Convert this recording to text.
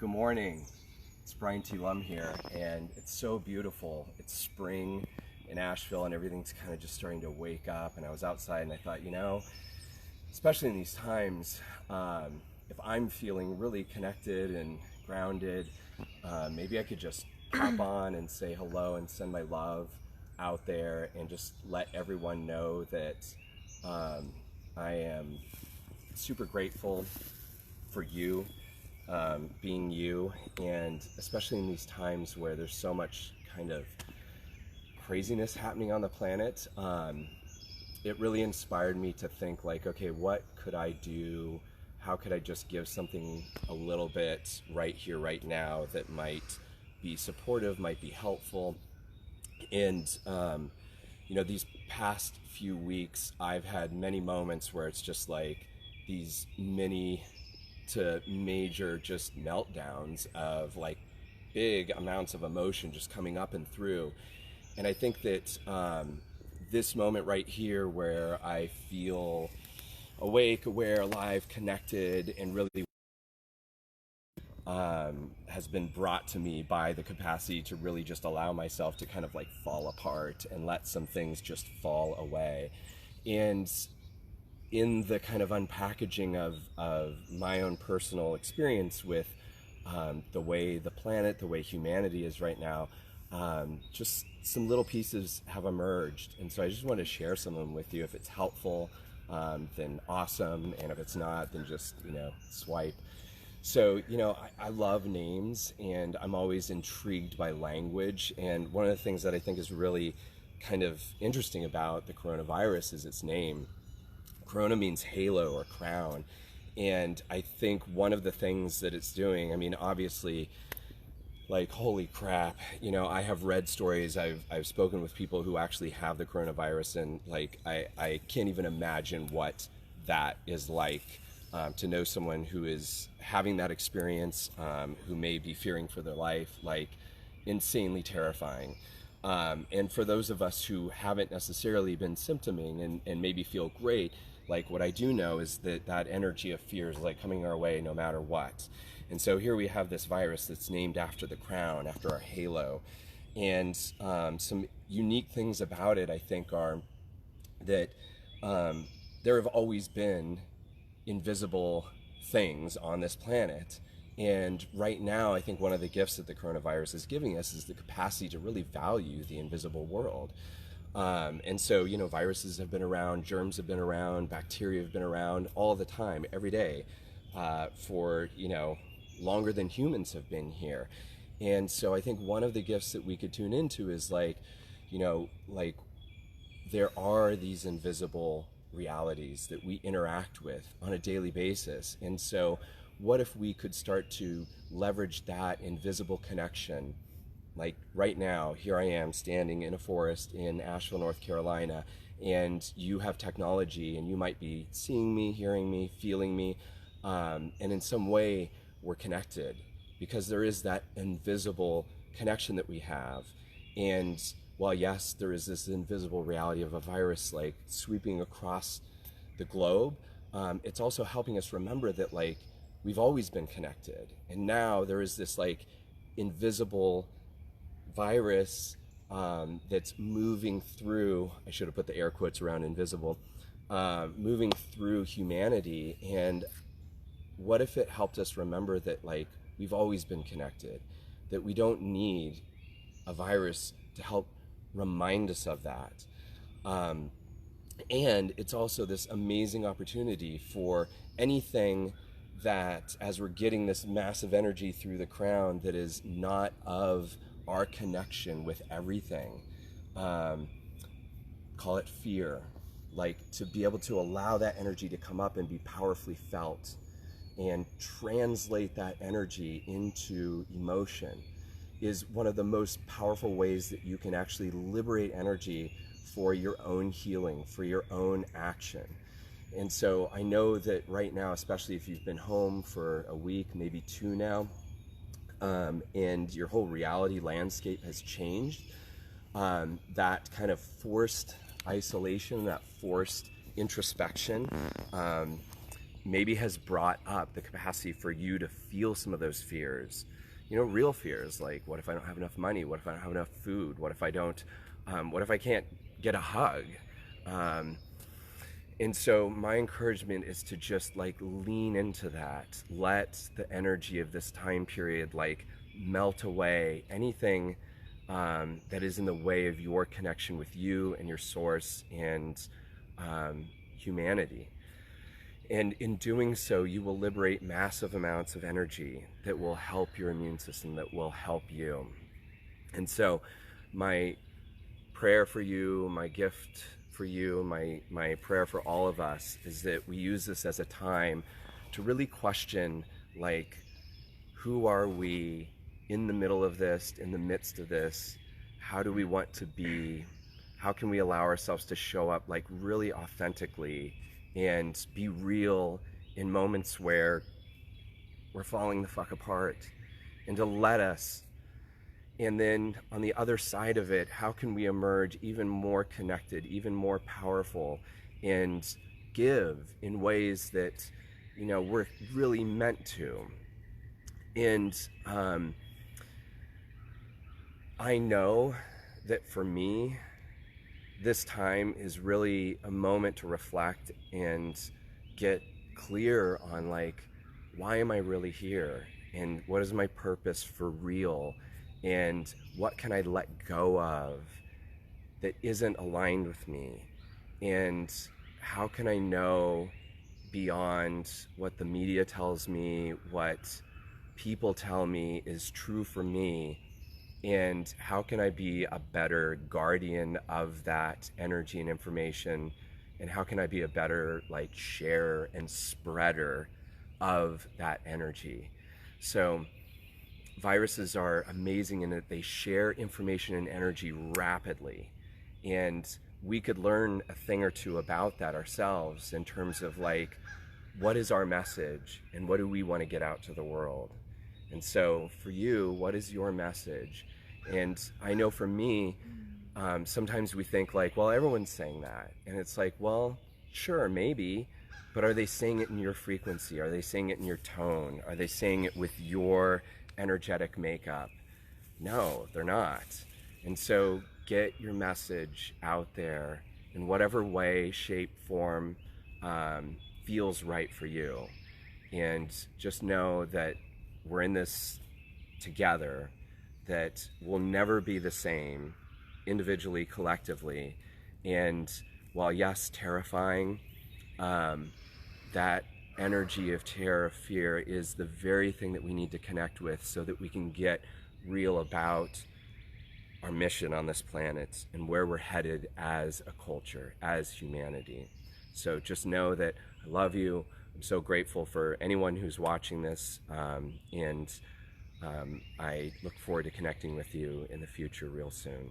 Good morning. It's Brian T. Lumb here, and it's so beautiful. It's spring in Asheville, and everything's kind of just starting to wake up. And I was outside, and I thought, especially in these times, if I'm feeling really connected and grounded, maybe I could just hop on and say hello and send my love out there and just let everyone know that I am super grateful for you, being you, and especially in these times where there's so much kind of craziness happening on the planet. It really inspired me to think like, okay, what could I do? How could I just give something a little bit right here, right now that might be supportive, might be helpful? And, these past few weeks, I've had many moments where it's just like these mini to major just meltdowns of like big amounts of emotion just coming up and through. And I think that this moment right here where I feel awake, aware, alive, connected, and really has been brought to me by the capacity to really just allow myself to kind of like fall apart and let some things just fall away. And in the kind of unpackaging of my own personal experience with the way the planet, the way humanity is right now, just some little pieces have emerged. And so I just want to share some of them with you. If it's helpful, then awesome. And if it's not, then just, swipe. So, I love names, and I'm always intrigued by language. And one of the things that I think is really kind of interesting about the coronavirus is its name. Corona means halo or crown. And I think one of the things that it's doing, obviously, like, holy crap, I have read stories, I've spoken with people who actually have the coronavirus, and like, I can't even imagine what that is like. To know someone who is having that experience, who may be fearing for their life, like insanely terrifying. And for those of us who haven't necessarily been symptoming and maybe feel great, like what I do know is that energy of fear is like coming our way no matter what. And so here we have this virus that's named after the crown, after our halo. And some unique things about it, I think, are that there have always been invisible things on this planet. And right now, I think one of the gifts that the coronavirus is giving us is the capacity to really value the invisible world. And so, viruses have been around, germs have been around, bacteria have been around all the time, every day, for, longer than humans have been here. And so I think one of the gifts that we could tune into is like there are these invisible realities that we interact with on a daily basis. And so what if we could start to leverage that invisible connection? Like right now, here I am standing in a forest in Asheville, North Carolina, and you have technology, and you might be seeing me, hearing me, feeling me, and in some way we're connected because there is that invisible connection that we have. And while yes, there is this invisible reality of a virus like sweeping across the globe, it's also helping us remember that like we've always been connected. And now there is this like invisible virus that's moving through, I should have put the air quotes around invisible, moving through humanity. And what if it helped us remember that like we've always been connected, that we don't need a virus to help remind us of that. And it's also this amazing opportunity for anything that, as we're getting this massive energy through the crown that is not of our connection with everything, call it fear, like to be able to allow that energy to come up and be powerfully felt and translate that energy into emotion is one of the most powerful ways that you can actually liberate energy for your own healing, for your own action. And so I know that right now, especially if you've been home for a week, maybe two now, and your whole reality landscape has changed, that kind of forced isolation, that forced introspection, maybe has brought up the capacity for you to feel some of those fears. You know, real fears like, what if I don't have enough money? What if I don't have enough food? What if I don't, what if I can't get a hug? And so my encouragement is to just like lean into that. Let the energy of this time period like melt away anything that is in the way of your connection with you and your source and humanity. And in doing so, you will liberate massive amounts of energy that will help your immune system, that will help you. And so my prayer for you, my gift for you, my prayer for all of us is that we use this as a time to really question, like, who are we in the middle of this, in the midst of this? How do we want to be? How can we allow ourselves to show up like really authentically and be real in moments where we're falling the fuck apart, and to let us. And then on the other side of it, how can we emerge even more connected, even more powerful, and give in ways that, you know, we're really meant to. And I know that for me, this time is really a moment to reflect and get clear on, like, why am I really here? And what is my purpose for real? And what can I let go of that isn't aligned with me? And how can I know beyond what the media tells me, what people tell me is true for me? And how can I be a better guardian of that energy and information? And how can I be a better, like, sharer and spreader of that energy? So viruses are amazing in that they share information and energy rapidly. And we could learn a thing or two about that ourselves in terms of, like, what is our message and what do we want to get out to the world? And so for you, what is your message? And I know for me, sometimes we think like, well, everyone's saying that. And it's like, well, sure, maybe, but are they saying it in your frequency? Are they saying it in your tone? Are they saying it with your energetic makeup? No, they're not. And so get your message out there in whatever way, shape, form feels right for you. And just know that we're in this together, that we'll never be the same individually, collectively. And while yes, terrifying, that energy of terror, of fear is the very thing that we need to connect with so that we can get real about our mission on this planet and where we're headed as a culture, as humanity. So just know that I love you. I'm so grateful for anyone who's watching this, and I look forward to connecting with you in the future real soon.